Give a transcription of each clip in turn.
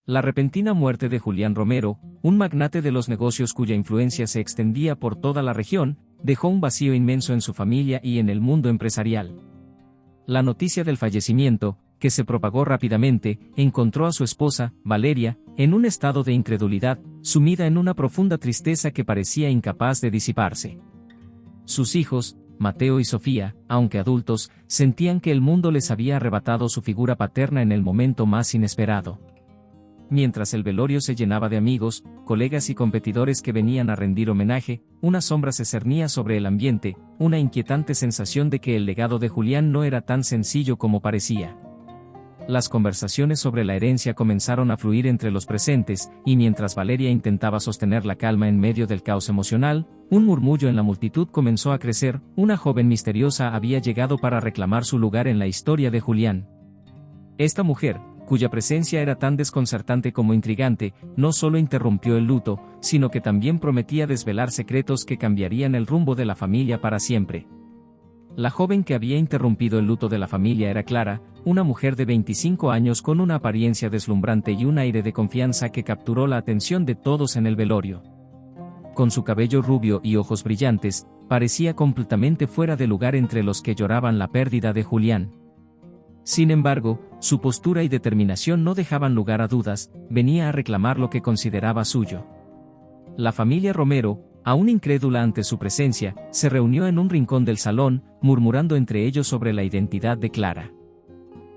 La repentina muerte de Julián Romero, un magnate de los negocios cuya influencia se extendía por toda la región, dejó un vacío inmenso en su familia y en el mundo empresarial. La noticia del fallecimiento, que se propagó rápidamente, encontró a su esposa, Valeria, en un estado de incredulidad, sumida en una profunda tristeza que parecía incapaz de disiparse. Sus hijos, Mateo y Sofía, aunque adultos, sentían que el mundo les había arrebatado su figura paterna en el momento más inesperado. Mientras el velorio se llenaba de amigos, colegas y competidores que venían a rendir homenaje, una sombra se cernía sobre el ambiente, una inquietante sensación de que el legado de Julián no era tan sencillo como parecía. Las conversaciones sobre la herencia comenzaron a fluir entre los presentes, y mientras Valeria intentaba sostener la calma en medio del caos emocional, un murmullo en la multitud comenzó a crecer. Una joven misteriosa había llegado para reclamar su lugar en la historia de Julián. Esta mujer, cuya presencia era tan desconcertante como intrigante, no solo interrumpió el luto, sino que también prometía desvelar secretos que cambiarían el rumbo de la familia para siempre. La joven que había interrumpido el luto de la familia era Clara, una mujer de 25 años con una apariencia deslumbrante y un aire de confianza que capturó la atención de todos en el velorio. Con su cabello rubio y ojos brillantes, parecía completamente fuera de lugar entre los que lloraban la pérdida de Julián. Sin embargo, su postura y determinación no dejaban lugar a dudas, venía a reclamar lo que consideraba suyo. La familia Romero, aún incrédula ante su presencia, se reunió en un rincón del salón, murmurando entre ellos sobre la identidad de Clara.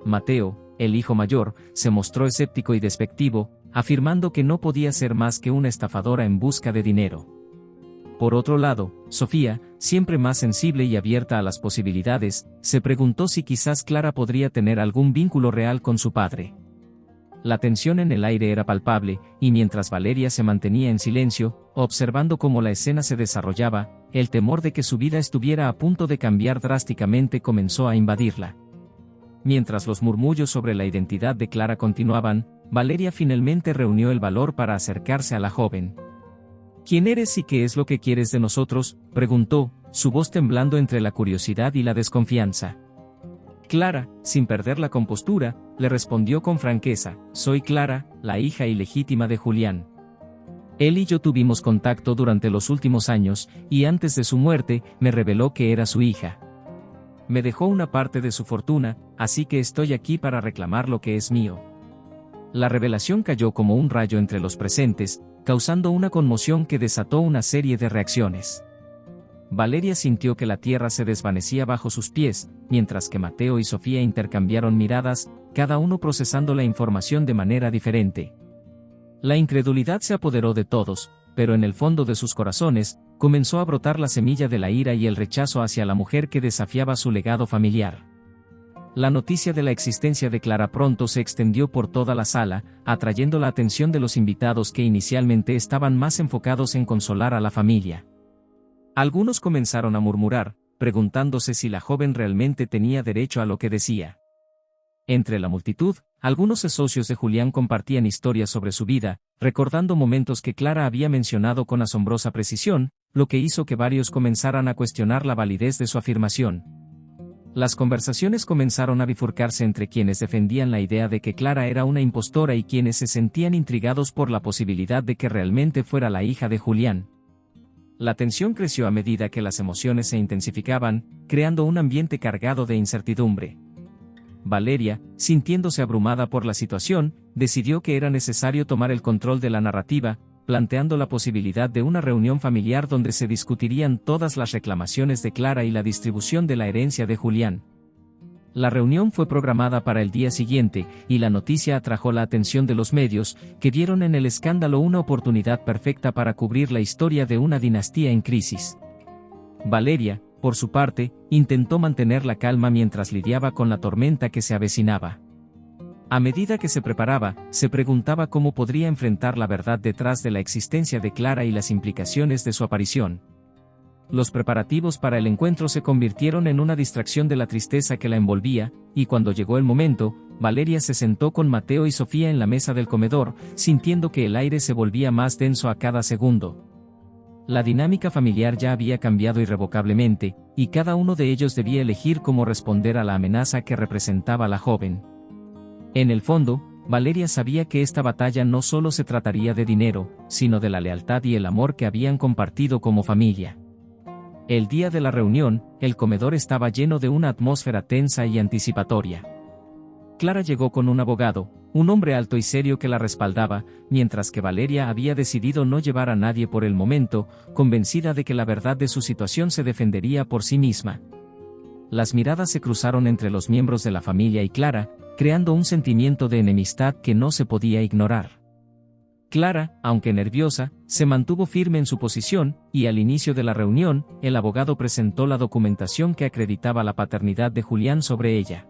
Mateo, el hijo mayor, se mostró escéptico y despectivo, afirmando que no podía ser más que una estafadora en busca de dinero. Por otro lado, Sofía, siempre más sensible y abierta a las posibilidades, se preguntó si quizás Clara podría tener algún vínculo real con su padre. La tensión en el aire era palpable, y mientras Valeria se mantenía en silencio, observando cómo la escena se desarrollaba, el temor de que su vida estuviera a punto de cambiar drásticamente comenzó a invadirla. Mientras los murmullos sobre la identidad de Clara continuaban, Valeria finalmente reunió el valor para acercarse a la joven. ¿Quién eres y qué es lo que quieres de nosotros?, preguntó, su voz temblando entre la curiosidad y la desconfianza. Clara, sin perder la compostura, le respondió con franqueza: soy Clara, la hija ilegítima de Julián. Él y yo tuvimos contacto durante los últimos años, y antes de su muerte, me reveló que era su hija. Me dejó una parte de su fortuna, así que estoy aquí para reclamar lo que es mío. La revelación cayó como un rayo entre los presentes, causando una conmoción que desató una serie de reacciones. Valeria sintió que la tierra se desvanecía bajo sus pies, mientras que Mateo y Sofía intercambiaron miradas, cada uno procesando la información de manera diferente. La incredulidad se apoderó de todos, pero en el fondo de sus corazones, comenzó a brotar la semilla de la ira y el rechazo hacia la mujer que desafiaba su legado familiar. La noticia de la existencia de Clara pronto se extendió por toda la sala, atrayendo la atención de los invitados que inicialmente estaban más enfocados en consolar a la familia. Algunos comenzaron a murmurar, preguntándose si la joven realmente tenía derecho a lo que decía. Entre la multitud, algunos socios de Julián compartían historias sobre su vida, recordando momentos que Clara había mencionado con asombrosa precisión, lo que hizo que varios comenzaran a cuestionar la validez de su afirmación. Las conversaciones comenzaron a bifurcarse entre quienes defendían la idea de que Clara era una impostora y quienes se sentían intrigados por la posibilidad de que realmente fuera la hija de Julián. La tensión creció a medida que las emociones se intensificaban, creando un ambiente cargado de incertidumbre. Valeria, sintiéndose abrumada por la situación, decidió que era necesario tomar el control de la narrativa, planteando la posibilidad de una reunión familiar donde se discutirían todas las reclamaciones de Clara y la distribución de la herencia de Julián. La reunión fue programada para el día siguiente, y la noticia atrajo la atención de los medios, que vieron en el escándalo una oportunidad perfecta para cubrir la historia de una dinastía en crisis. Valeria, por su parte, intentó mantener la calma mientras lidiaba con la tormenta que se avecinaba. A medida que se preparaba, se preguntaba cómo podría enfrentar la verdad detrás de la existencia de Clara y las implicaciones de su aparición. Los preparativos para el encuentro se convirtieron en una distracción de la tristeza que la envolvía, y cuando llegó el momento, Valeria se sentó con Mateo y Sofía en la mesa del comedor, sintiendo que el aire se volvía más denso a cada segundo. La dinámica familiar ya había cambiado irrevocablemente, y cada uno de ellos debía elegir cómo responder a la amenaza que representaba la joven. En el fondo, Valeria sabía que esta batalla no solo se trataría de dinero, sino de la lealtad y el amor que habían compartido como familia. El día de la reunión, el comedor estaba lleno de una atmósfera tensa y anticipatoria. Clara llegó con un abogado, un hombre alto y serio que la respaldaba, mientras que Valeria había decidido no llevar a nadie por el momento, convencida de que la verdad de su situación se defendería por sí misma. Las miradas se cruzaron entre los miembros de la familia y Clara, creando un sentimiento de enemistad que no se podía ignorar. Clara, aunque nerviosa, se mantuvo firme en su posición, y al inicio de la reunión, el abogado presentó la documentación que acreditaba la paternidad de Julián sobre ella.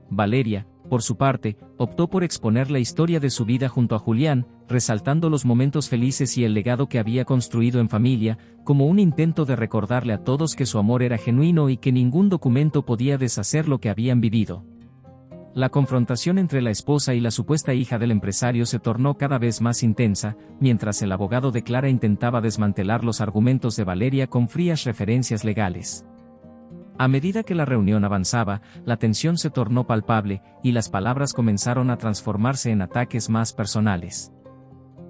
Valeria, por su parte, optó por exponer la historia de su vida junto a Julián, resaltando los momentos felices y el legado que había construido en familia, como un intento de recordarle a todos que su amor era genuino y que ningún documento podía deshacer lo que habían vivido. La confrontación entre la esposa y la supuesta hija del empresario se tornó cada vez más intensa, mientras el abogado de Clara intentaba desmantelar los argumentos de Valeria con frías referencias legales. A medida que la reunión avanzaba, la tensión se tornó palpable, y las palabras comenzaron a transformarse en ataques más personales.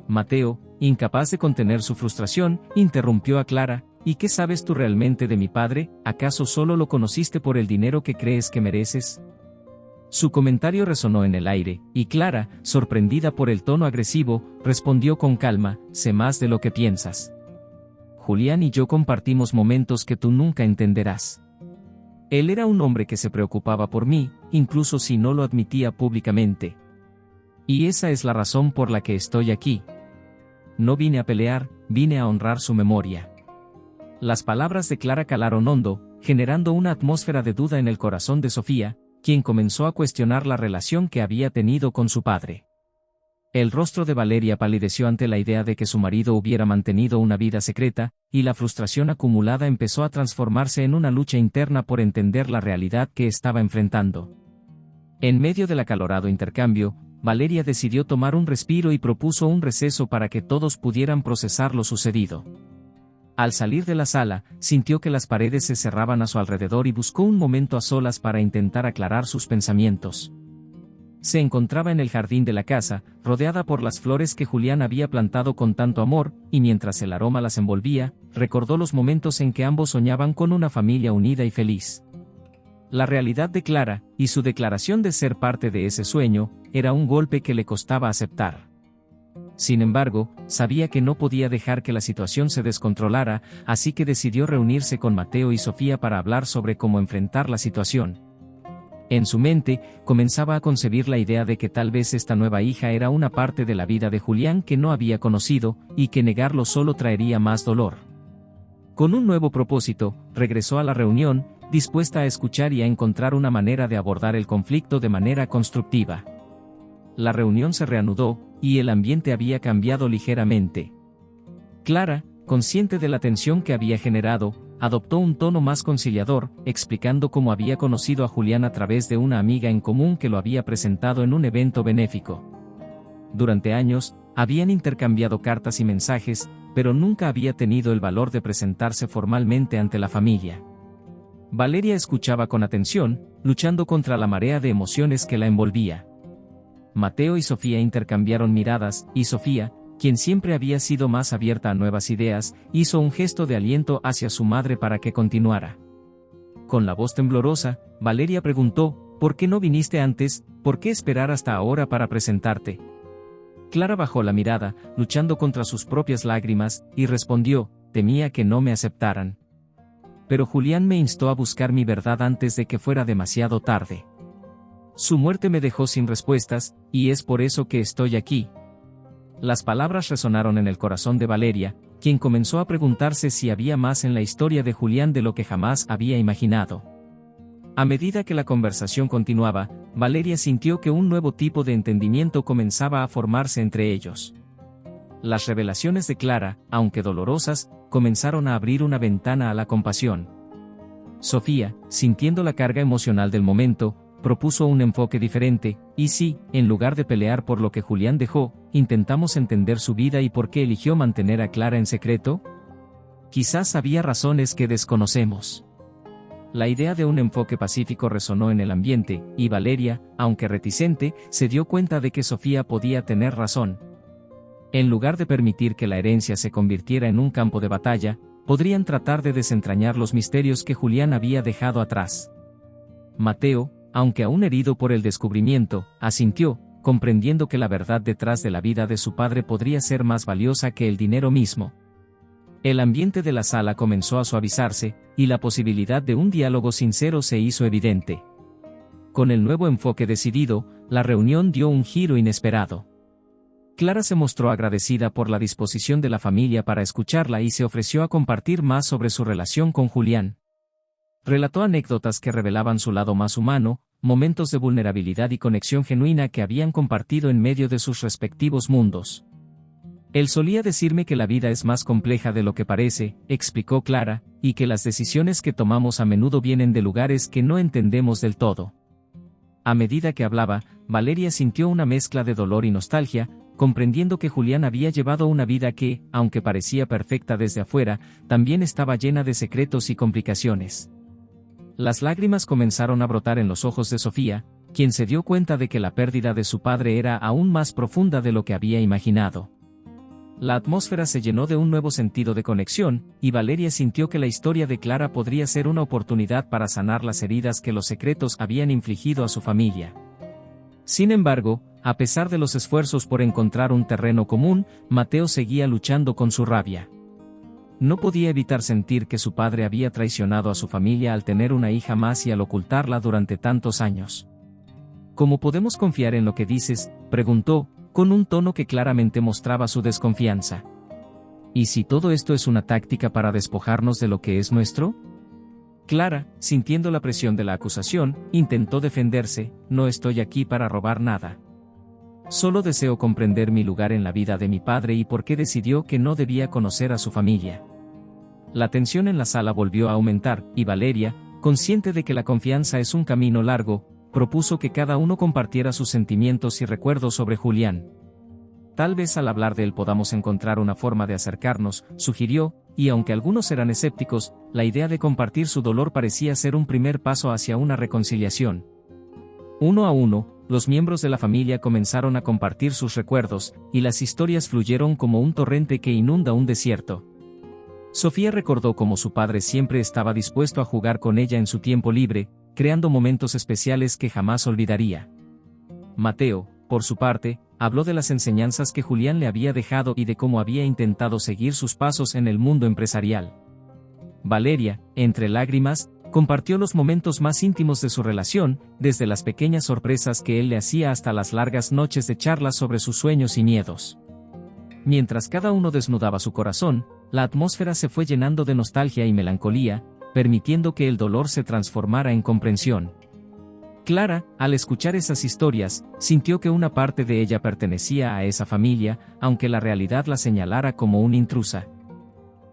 Mateo, incapaz de contener su frustración, interrumpió a Clara: ¿y qué sabes tú realmente de mi padre? ¿Acaso solo lo conociste por el dinero que crees que mereces? Su comentario resonó en el aire, y Clara, sorprendida por el tono agresivo, respondió con calma: sé más de lo que piensas. Julián y yo compartimos momentos que tú nunca entenderás. Él era un hombre que se preocupaba por mí, incluso si no lo admitía públicamente. Y esa es la razón por la que estoy aquí. No vine a pelear, vine a honrar su memoria. Las palabras de Clara calaron hondo, generando una atmósfera de duda en el corazón de Sofía, quien comenzó a cuestionar la relación que había tenido con su padre. El rostro de Valeria palideció ante la idea de que su marido hubiera mantenido una vida secreta, y la frustración acumulada empezó a transformarse en una lucha interna por entender la realidad que estaba enfrentando. En medio del acalorado intercambio, Valeria decidió tomar un respiro y propuso un receso para que todos pudieran procesar lo sucedido. Al salir de la sala, sintió que las paredes se cerraban a su alrededor y buscó un momento a solas para intentar aclarar sus pensamientos. Se encontraba en el jardín de la casa, rodeada por las flores que Julián había plantado con tanto amor, y mientras el aroma las envolvía, recordó los momentos en que ambos soñaban con una familia unida y feliz. La realidad de Clara, y su declaración de ser parte de ese sueño, era un golpe que le costaba aceptar. Sin embargo, sabía que no podía dejar que la situación se descontrolara, así que decidió reunirse con Mateo y Sofía para hablar sobre cómo enfrentar la situación. En su mente, comenzaba a concebir la idea de que tal vez esta nueva hija era una parte de la vida de Julián que no había conocido, y que negarlo solo traería más dolor. Con un nuevo propósito, regresó a la reunión, dispuesta a escuchar y a encontrar una manera de abordar el conflicto de manera constructiva. La reunión se reanudó, y el ambiente había cambiado ligeramente. Clara, consciente de la tensión que había generado, adoptó un tono más conciliador, explicando cómo había conocido a Julián a través de una amiga en común que lo había presentado en un evento benéfico. Durante años, habían intercambiado cartas y mensajes, pero nunca había tenido el valor de presentarse formalmente ante la familia. Valeria escuchaba con atención, luchando contra la marea de emociones que la envolvía. Mateo y Sofía intercambiaron miradas, y Sofía, quien siempre había sido más abierta a nuevas ideas, hizo un gesto de aliento hacia su madre para que continuara. Con la voz temblorosa, Valeria preguntó: ¿por qué no viniste antes? ¿Por qué esperar hasta ahora para presentarte? Clara bajó la mirada, luchando contra sus propias lágrimas, y respondió: temía que no me aceptaran. Pero Julián me instó a buscar mi verdad antes de que fuera demasiado tarde. Su muerte me dejó sin respuestas, y es por eso que estoy aquí. Las palabras resonaron en el corazón de Valeria, quien comenzó a preguntarse si había más en la historia de Julián de lo que jamás había imaginado. A medida que la conversación continuaba, Valeria sintió que un nuevo tipo de entendimiento comenzaba a formarse entre ellos. Las revelaciones de Clara, aunque dolorosas, comenzaron a abrir una ventana a la compasión. Sofía, sintiendo la carga emocional del momento, propuso un enfoque diferente: ¿y si, en lugar de pelear por lo que Julián dejó, intentamos entender su vida y por qué eligió mantener a Clara en secreto? Quizás había razones que desconocemos. La idea de un enfoque pacífico resonó en el ambiente, y Valeria, aunque reticente, se dio cuenta de que Sofía podía tener razón. En lugar de permitir que la herencia se convirtiera en un campo de batalla, podrían tratar de desentrañar los misterios que Julián había dejado atrás. Mateo, aunque aún herido por el descubrimiento, asintió, comprendiendo que la verdad detrás de la vida de su padre podría ser más valiosa que el dinero mismo. El ambiente de la sala comenzó a suavizarse, y la posibilidad de un diálogo sincero se hizo evidente. Con el nuevo enfoque decidido, la reunión dio un giro inesperado. Clara se mostró agradecida por la disposición de la familia para escucharla y se ofreció a compartir más sobre su relación con Julián. Relató anécdotas que revelaban su lado más humano, momentos de vulnerabilidad y conexión genuina que habían compartido en medio de sus respectivos mundos. Él solía decirme que la vida es más compleja de lo que parece, explicó Clara, y que las decisiones que tomamos a menudo vienen de lugares que no entendemos del todo. A medida que hablaba, Valeria sintió una mezcla de dolor y nostalgia, comprendiendo que Julián había llevado una vida que, aunque parecía perfecta desde afuera, también estaba llena de secretos y complicaciones. Las lágrimas comenzaron a brotar en los ojos de Sofía, quien se dio cuenta de que la pérdida de su padre era aún más profunda de lo que había imaginado. La atmósfera se llenó de un nuevo sentido de conexión, y Valeria sintió que la historia de Clara podría ser una oportunidad para sanar las heridas que los secretos habían infligido a su familia. Sin embargo, a pesar de los esfuerzos por encontrar un terreno común, Mateo seguía luchando con su rabia. No podía evitar sentir que su padre había traicionado a su familia al tener una hija más y al ocultarla durante tantos años. ¿Cómo podemos confiar en lo que dices?, preguntó, con un tono que claramente mostraba su desconfianza. ¿Y si todo esto es una táctica para despojarnos de lo que es nuestro? Clara, sintiendo la presión de la acusación, intentó defenderse: no estoy aquí para robar nada. Solo deseo comprender mi lugar en la vida de mi padre y por qué decidió que no debía conocer a su familia. La tensión en la sala volvió a aumentar, y Valeria, consciente de que la confianza es un camino largo, propuso que cada uno compartiera sus sentimientos y recuerdos sobre Julián. Tal vez al hablar de él podamos encontrar una forma de acercarnos, sugirió, y aunque algunos eran escépticos, la idea de compartir su dolor parecía ser un primer paso hacia una reconciliación. Uno a uno, los miembros de la familia comenzaron a compartir sus recuerdos, y las historias fluyeron como un torrente que inunda un desierto. Sofía recordó cómo su padre siempre estaba dispuesto a jugar con ella en su tiempo libre, creando momentos especiales que jamás olvidaría. Mateo, por su parte, habló de las enseñanzas que Julián le había dejado y de cómo había intentado seguir sus pasos en el mundo empresarial. Valeria, entre lágrimas, compartió los momentos más íntimos de su relación, desde las pequeñas sorpresas que él le hacía hasta las largas noches de charlas sobre sus sueños y miedos. Mientras cada uno desnudaba su corazón, la atmósfera se fue llenando de nostalgia y melancolía, permitiendo que el dolor se transformara en comprensión. Clara, al escuchar esas historias, sintió que una parte de ella pertenecía a esa familia, aunque la realidad la señalara como una intrusa.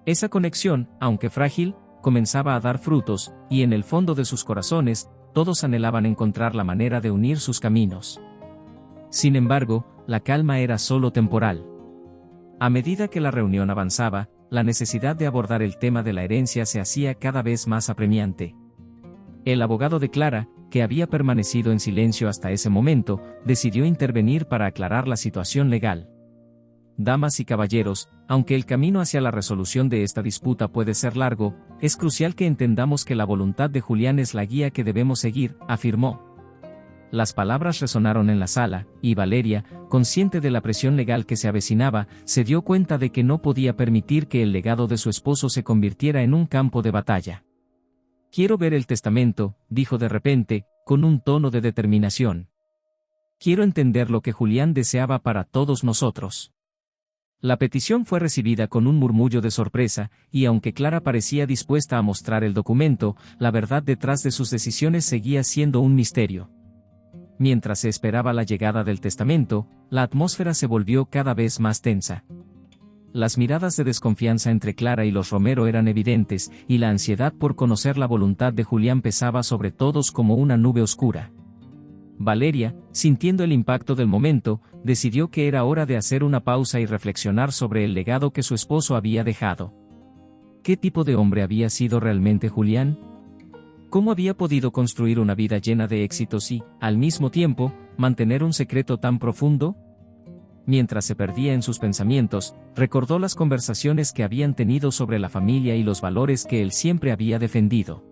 Esa conexión, aunque frágil, comenzaba a dar frutos, y en el fondo de sus corazones, todos anhelaban encontrar la manera de unir sus caminos. Sin embargo, la calma era solo temporal. A medida que la reunión avanzaba, la necesidad de abordar el tema de la herencia se hacía cada vez más apremiante. El abogado de Clara, que había permanecido en silencio hasta ese momento, decidió intervenir para aclarar la situación legal. Damas y caballeros, aunque el camino hacia la resolución de esta disputa puede ser largo, es crucial que entendamos que la voluntad de Julián es la guía que debemos seguir, afirmó. Las palabras resonaron en la sala, y Valeria, consciente de la presión legal que se avecinaba, se dio cuenta de que no podía permitir que el legado de su esposo se convirtiera en un campo de batalla. Quiero ver el testamento, dijo de repente, con un tono de determinación. Quiero entender lo que Julián deseaba para todos nosotros. La petición fue recibida con un murmullo de sorpresa, y aunque Clara parecía dispuesta a mostrar el documento, la verdad detrás de sus decisiones seguía siendo un misterio. Mientras se esperaba la llegada del testamento, la atmósfera se volvió cada vez más tensa. Las miradas de desconfianza entre Clara y los Romero eran evidentes, y la ansiedad por conocer la voluntad de Julián pesaba sobre todos como una nube oscura. Valeria, sintiendo el impacto del momento, decidió que era hora de hacer una pausa y reflexionar sobre el legado que su esposo había dejado. ¿Qué tipo de hombre había sido realmente Julián? ¿Cómo había podido construir una vida llena de éxitos y, al mismo tiempo, mantener un secreto tan profundo? Mientras se perdía en sus pensamientos, recordó las conversaciones que habían tenido sobre la familia y los valores que él siempre había defendido.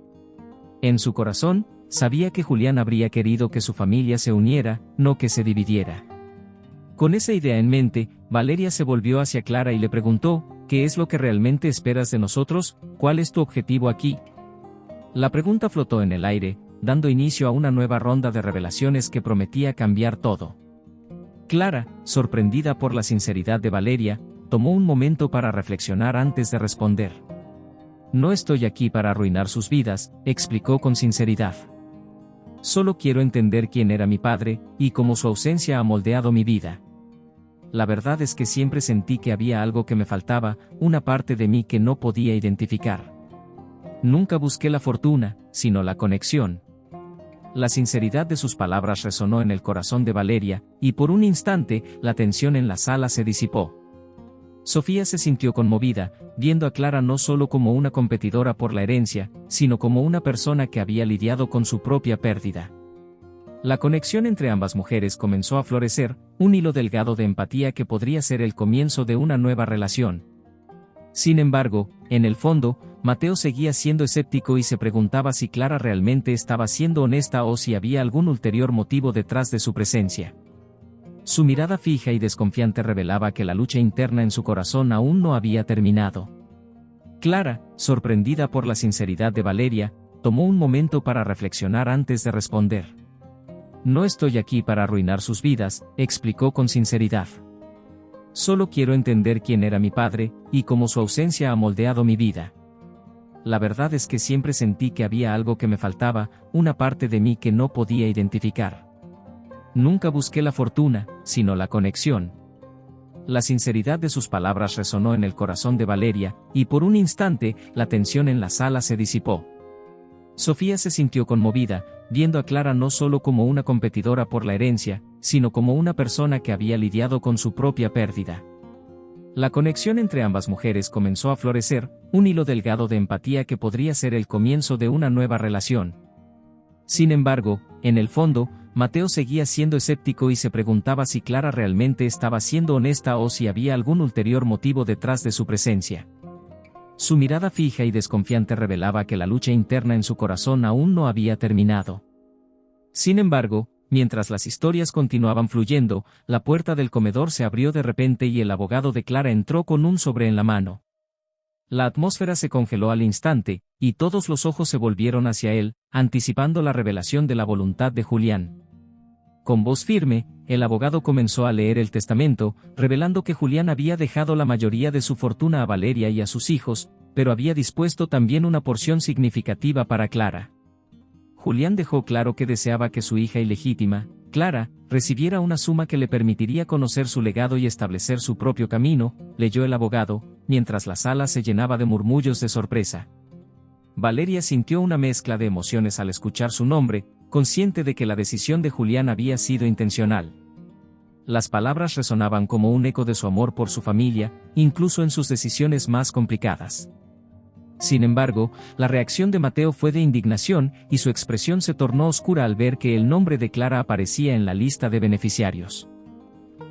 En su corazón, sabía que Julián habría querido que su familia se uniera, no que se dividiera. Con esa idea en mente, Valeria se volvió hacia Clara y le preguntó, ¿qué es lo que realmente esperas de nosotros? ¿Cuál es tu objetivo aquí? La pregunta flotó en el aire, dando inicio a una nueva ronda de revelaciones que prometía cambiar todo. Clara, sorprendida por la sinceridad de Valeria, tomó un momento para reflexionar antes de responder. No estoy aquí para arruinar sus vidas, explicó con sinceridad. Solo quiero entender quién era mi padre, y cómo su ausencia ha moldeado mi vida. La verdad es que siempre sentí que había algo que me faltaba, una parte de mí que no podía identificar. Nunca busqué la fortuna, sino la conexión. La sinceridad de sus palabras resonó en el corazón de Valeria, y por un instante, la tensión en la sala se disipó. Sofía se sintió conmovida, viendo a Clara no solo como una competidora por la herencia, sino como una persona que había lidiado con su propia pérdida. La conexión entre ambas mujeres comenzó a florecer, un hilo delgado de empatía que podría ser el comienzo de una nueva relación. Sin embargo, en el fondo, Mateo seguía siendo escéptico y se preguntaba si Clara realmente estaba siendo honesta o si había algún ulterior motivo detrás de su presencia. Su mirada fija y desconfiante revelaba que la lucha interna en su corazón aún no había terminado. Clara, sorprendida por la sinceridad de Valeria, tomó un momento para reflexionar antes de responder. No estoy aquí para arruinar sus vidas, explicó con sinceridad. Solo quiero entender quién era mi padre, y cómo su ausencia ha moldeado mi vida. La verdad es que siempre sentí que había algo que me faltaba, una parte de mí que no podía identificar. Nunca busqué la fortuna, sino la conexión. La sinceridad de sus palabras resonó en el corazón de Valeria, y por un instante, la tensión en la sala se disipó. Sofía se sintió conmovida, viendo a Clara no solo como una competidora por la herencia, sino como una persona que había lidiado con su propia pérdida. La conexión entre ambas mujeres comenzó a florecer, un hilo delgado de empatía que podría ser el comienzo de una nueva relación. Sin embargo, en el fondo, Mateo seguía siendo escéptico y se preguntaba si Clara realmente estaba siendo honesta o si había algún ulterior motivo detrás de su presencia. Su mirada fija y desconfiante revelaba que la lucha interna en su corazón aún no había terminado. Sin embargo, mientras las historias continuaban fluyendo, la puerta del comedor se abrió de repente y el abogado de Clara entró con un sobre en la mano. La atmósfera se congeló al instante, y todos los ojos se volvieron hacia él, anticipando la revelación de la voluntad de Julián. Con voz firme, el abogado comenzó a leer el testamento, revelando que Julián había dejado la mayoría de su fortuna a Valeria y a sus hijos, pero había dispuesto también una porción significativa para Clara. Julián dejó claro que deseaba que su hija ilegítima, Clara, recibiera una suma que le permitiría conocer su legado y establecer su propio camino, leyó el abogado, mientras la sala se llenaba de murmullos de sorpresa. Valeria sintió una mezcla de emociones al escuchar su nombre, consciente de que la decisión de Julián había sido intencional. Las palabras resonaban como un eco de su amor por su familia, incluso en sus decisiones más complicadas. Sin embargo, la reacción de Mateo fue de indignación, y su expresión se tornó oscura al ver que el nombre de Clara aparecía en la lista de beneficiarios.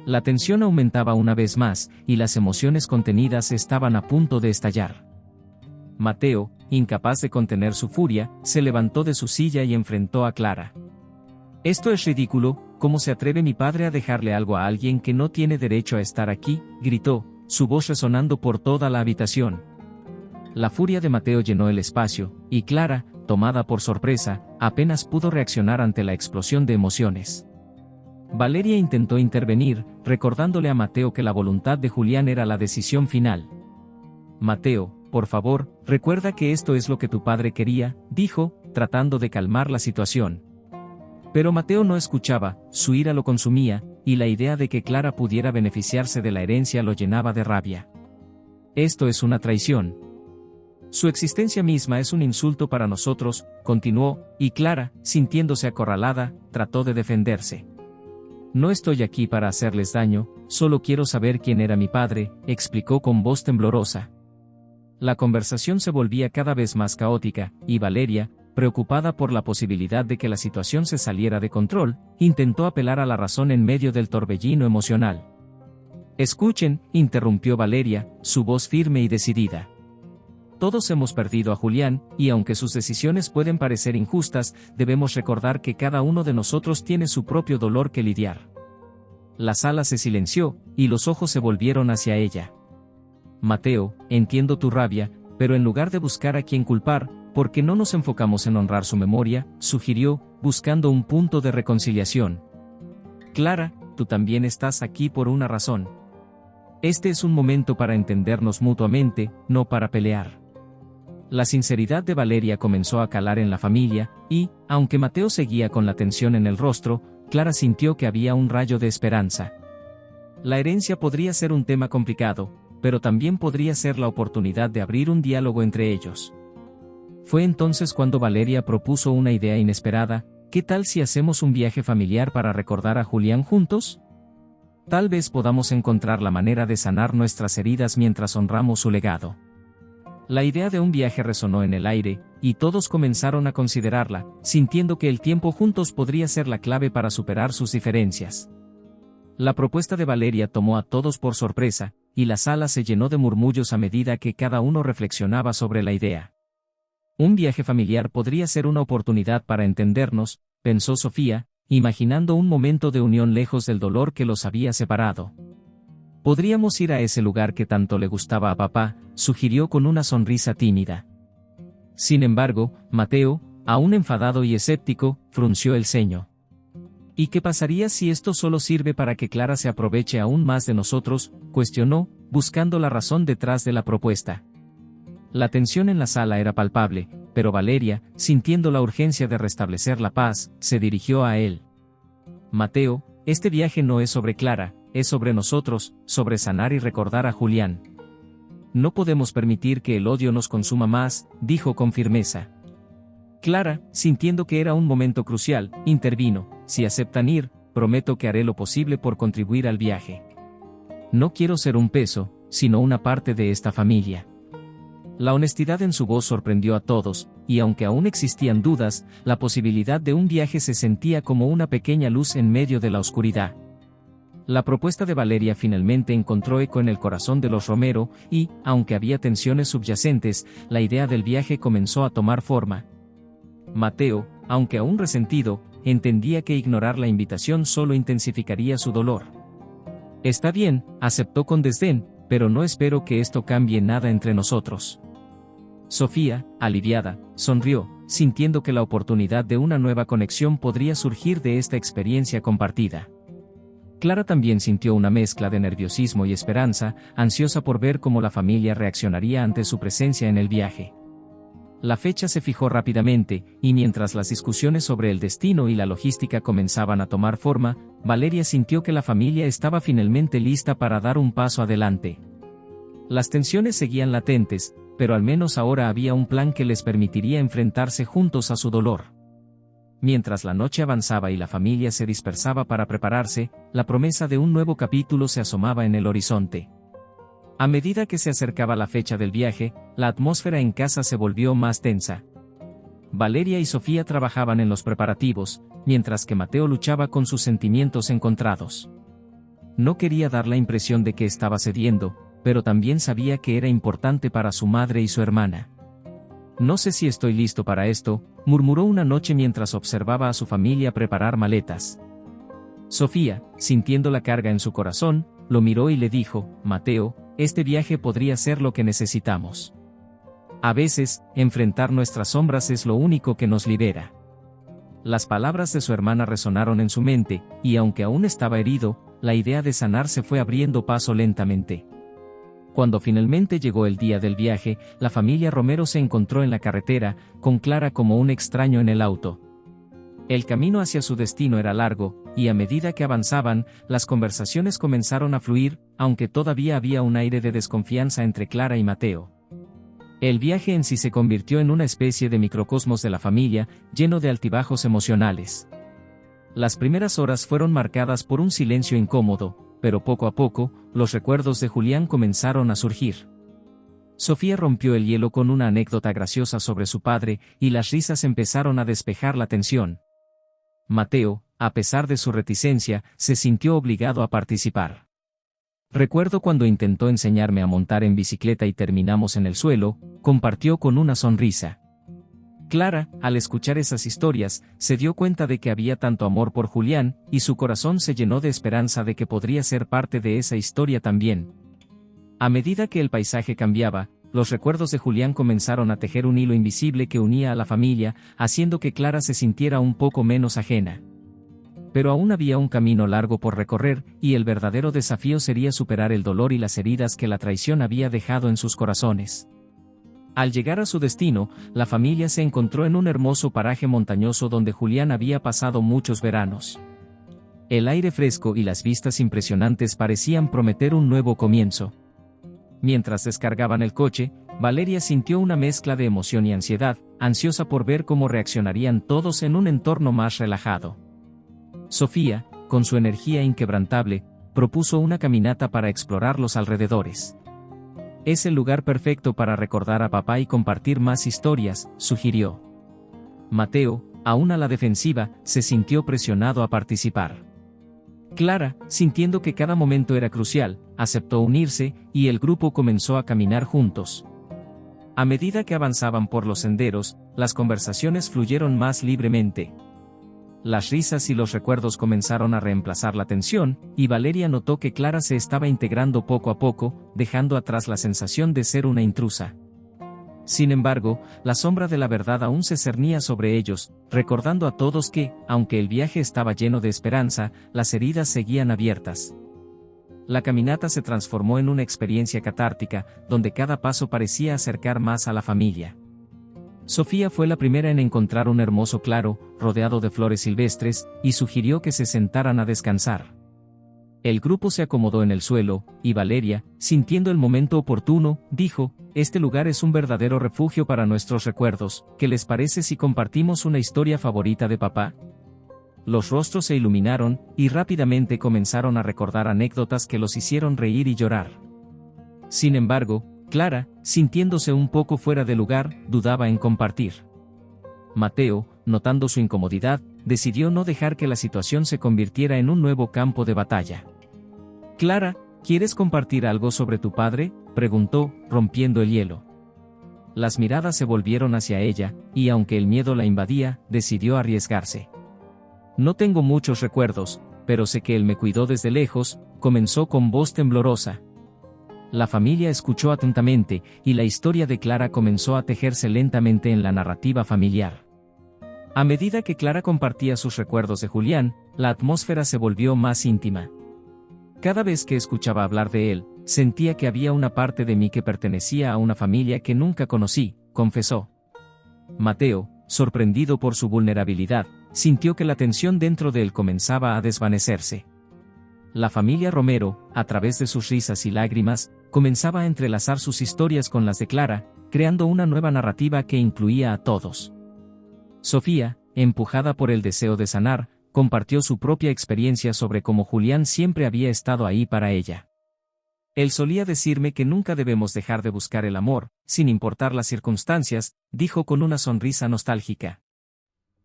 La tensión aumentaba una vez más, y las emociones contenidas estaban a punto de estallar. Mateo, incapaz de contener su furia, se levantó de su silla y enfrentó a Clara. «Esto es ridículo, ¿cómo se atreve mi padre a dejarle algo a alguien que no tiene derecho a estar aquí?», gritó, su voz resonando por toda la habitación. La furia de Mateo llenó el espacio, y Clara, tomada por sorpresa, apenas pudo reaccionar ante la explosión de emociones. Valeria intentó intervenir, recordándole a Mateo que la voluntad de Julián era la decisión final. «Mateo, por favor, recuerda que esto es lo que tu padre quería», dijo, tratando de calmar la situación. Pero Mateo no escuchaba, su ira lo consumía, y la idea de que Clara pudiera beneficiarse de la herencia lo llenaba de rabia. «Esto es una traición. Su existencia misma es un insulto para nosotros», continuó, y Clara, sintiéndose acorralada, trató de defenderse. «No estoy aquí para hacerles daño, solo quiero saber quién era mi padre», explicó con voz temblorosa. La conversación se volvía cada vez más caótica, y Valeria, preocupada por la posibilidad de que la situación se saliera de control, intentó apelar a la razón en medio del torbellino emocional. «Escuchen», interrumpió Valeria, su voz firme y decidida. «Todos hemos perdido a Julián, y aunque sus decisiones pueden parecer injustas, debemos recordar que cada uno de nosotros tiene su propio dolor que lidiar». La sala se silenció, y los ojos se volvieron hacia ella. «Mateo, entiendo tu rabia, pero en lugar de buscar a quien culpar, ¿por qué no nos enfocamos en honrar su memoria?», sugirió, buscando un punto de reconciliación. «Clara, tú también estás aquí por una razón. Este es un momento para entendernos mutuamente, no para pelear». La sinceridad de Valeria comenzó a calar en la familia, y, aunque Mateo seguía con la tensión en el rostro, Clara sintió que había un rayo de esperanza. La herencia podría ser un tema complicado, pero también podría ser la oportunidad de abrir un diálogo entre ellos. Fue entonces cuando Valeria propuso una idea inesperada: ¿qué tal si hacemos un viaje familiar para recordar a Julián juntos? Tal vez podamos encontrar la manera de sanar nuestras heridas mientras honramos su legado. La idea de un viaje resonó en el aire, y todos comenzaron a considerarla, sintiendo que el tiempo juntos podría ser la clave para superar sus diferencias. La propuesta de Valeria tomó a todos por sorpresa, y la sala se llenó de murmullos a medida que cada uno reflexionaba sobre la idea. Un viaje familiar podría ser una oportunidad para entendernos, pensó Sofía, imaginando un momento de unión lejos del dolor que los había separado. «Podríamos ir a ese lugar que tanto le gustaba a papá», sugirió con una sonrisa tímida. Sin embargo, Mateo, aún enfadado y escéptico, frunció el ceño. «¿Y qué pasaría si esto solo sirve para que Clara se aproveche aún más de nosotros?», cuestionó, buscando la razón detrás de la propuesta. La tensión en la sala era palpable, pero Valeria, sintiendo la urgencia de restablecer la paz, se dirigió a él. «Mateo, este viaje no es sobre Clara, es sobre nosotros, sobre sanar y recordar a Julián. No podemos permitir que el odio nos consuma más», dijo con firmeza. Clara, sintiendo que era un momento crucial, intervino: «Si aceptan ir, prometo que haré lo posible por contribuir al viaje. No quiero ser un peso, sino una parte de esta familia». La honestidad en su voz sorprendió a todos, y aunque aún existían dudas, la posibilidad de un viaje se sentía como una pequeña luz en medio de la oscuridad. La propuesta de Valeria finalmente encontró eco en el corazón de los Romero, y, aunque había tensiones subyacentes, la idea del viaje comenzó a tomar forma. Mateo, aunque aún resentido, entendía que ignorar la invitación solo intensificaría su dolor. «Está bien», aceptó con desdén, «pero no espero que esto cambie nada entre nosotros». Sofía, aliviada, sonrió, sintiendo que la oportunidad de una nueva conexión podría surgir de esta experiencia compartida. Clara también sintió una mezcla de nerviosismo y esperanza, ansiosa por ver cómo la familia reaccionaría ante su presencia en el viaje. La fecha se fijó rápidamente, y mientras las discusiones sobre el destino y la logística comenzaban a tomar forma, Valeria sintió que la familia estaba finalmente lista para dar un paso adelante. Las tensiones seguían latentes, pero al menos ahora había un plan que les permitiría enfrentarse juntos a su dolor. Mientras la noche avanzaba y la familia se dispersaba para prepararse, la promesa de un nuevo capítulo se asomaba en el horizonte. A medida que se acercaba la fecha del viaje, la atmósfera en casa se volvió más tensa. Valeria y Sofía trabajaban en los preparativos, mientras que Mateo luchaba con sus sentimientos encontrados. No quería dar la impresión de que estaba cediendo, pero también sabía que era importante para su madre y su hermana. «No sé si estoy listo para esto», murmuró una noche mientras observaba a su familia preparar maletas. Sofía, sintiendo la carga en su corazón, lo miró y le dijo: «Mateo, este viaje podría ser lo que necesitamos. A veces, enfrentar nuestras sombras es lo único que nos libera». Las palabras de su hermana resonaron en su mente, y aunque aún estaba herido, la idea de sanar se fue abriendo paso lentamente. Cuando finalmente llegó el día del viaje, la familia Romero se encontró en la carretera, con Clara como un extraño en el auto. El camino hacia su destino era largo, y a medida que avanzaban, las conversaciones comenzaron a fluir, aunque todavía había un aire de desconfianza entre Clara y Mateo. El viaje en sí se convirtió en una especie de microcosmos de la familia, lleno de altibajos emocionales. Las primeras horas fueron marcadas por un silencio incómodo, pero poco a poco, los recuerdos de Julián comenzaron a surgir. Sofía rompió el hielo con una anécdota graciosa sobre su padre, y las risas empezaron a despejar la tensión. Mateo, a pesar de su reticencia, se sintió obligado a participar. Recuerdo cuando intentó enseñarme a montar en bicicleta y terminamos en el suelo, compartió con una sonrisa. Clara, al escuchar esas historias, se dio cuenta de que había tanto amor por Julián, y su corazón se llenó de esperanza de que podría ser parte de esa historia también. A medida que el paisaje cambiaba, los recuerdos de Julián comenzaron a tejer un hilo invisible que unía a la familia, haciendo que Clara se sintiera un poco menos ajena. Pero aún había un camino largo por recorrer, y el verdadero desafío sería superar el dolor y las heridas que la traición había dejado en sus corazones. Al llegar a su destino, la familia se encontró en un hermoso paraje montañoso donde Julián había pasado muchos veranos. El aire fresco y las vistas impresionantes parecían prometer un nuevo comienzo. Mientras descargaban el coche, Valeria sintió una mezcla de emoción y ansiedad, ansiosa por ver cómo reaccionarían todos en un entorno más relajado. Sofía, con su energía inquebrantable, propuso una caminata para explorar los alrededores. Es el lugar perfecto para recordar a papá y compartir más historias, sugirió. Mateo, aún a la defensiva, se sintió presionado a participar. Clara, sintiendo que cada momento era crucial, aceptó unirse, y el grupo comenzó a caminar juntos. A medida que avanzaban por los senderos, las conversaciones fluyeron más libremente. Las risas y los recuerdos comenzaron a reemplazar la tensión, y Valeria notó que Clara se estaba integrando poco a poco, dejando atrás la sensación de ser una intrusa. Sin embargo, la sombra de la verdad aún se cernía sobre ellos, recordando a todos que, aunque el viaje estaba lleno de esperanza, las heridas seguían abiertas. La caminata se transformó en una experiencia catártica, donde cada paso parecía acercar más a la familia. Sofía fue la primera en encontrar un hermoso claro, rodeado de flores silvestres, y sugirió que se sentaran a descansar. El grupo se acomodó en el suelo, y Valeria, sintiendo el momento oportuno, dijo: «Este lugar es un verdadero refugio para nuestros recuerdos. ¿Qué les parece si compartimos una historia favorita de papá?». Los rostros se iluminaron, y rápidamente comenzaron a recordar anécdotas que los hicieron reír y llorar. Sin embargo, Clara, sintiéndose un poco fuera de lugar, dudaba en compartir. Mateo, notando su incomodidad, decidió no dejar que la situación se convirtiera en un nuevo campo de batalla. «Clara, ¿quieres compartir algo sobre tu padre?», preguntó, rompiendo el hielo. Las miradas se volvieron hacia ella, y aunque el miedo la invadía, decidió arriesgarse. «No tengo muchos recuerdos, pero sé que él me cuidó desde lejos», comenzó con voz temblorosa. La familia escuchó atentamente, y la historia de Clara comenzó a tejerse lentamente en la narrativa familiar. A medida que Clara compartía sus recuerdos de Julián, la atmósfera se volvió más íntima. «Cada vez que escuchaba hablar de él, sentía que había una parte de mí que pertenecía a una familia que nunca conocí», confesó. Mateo, sorprendido por su vulnerabilidad, sintió que la tensión dentro de él comenzaba a desvanecerse. La familia Romero, a través de sus risas y lágrimas, comenzaba a entrelazar sus historias con las de Clara, creando una nueva narrativa que incluía a todos. Sofía, empujada por el deseo de sanar, compartió su propia experiencia sobre cómo Julián siempre había estado ahí para ella. «Él solía decirme que nunca debemos dejar de buscar el amor, sin importar las circunstancias», dijo con una sonrisa nostálgica.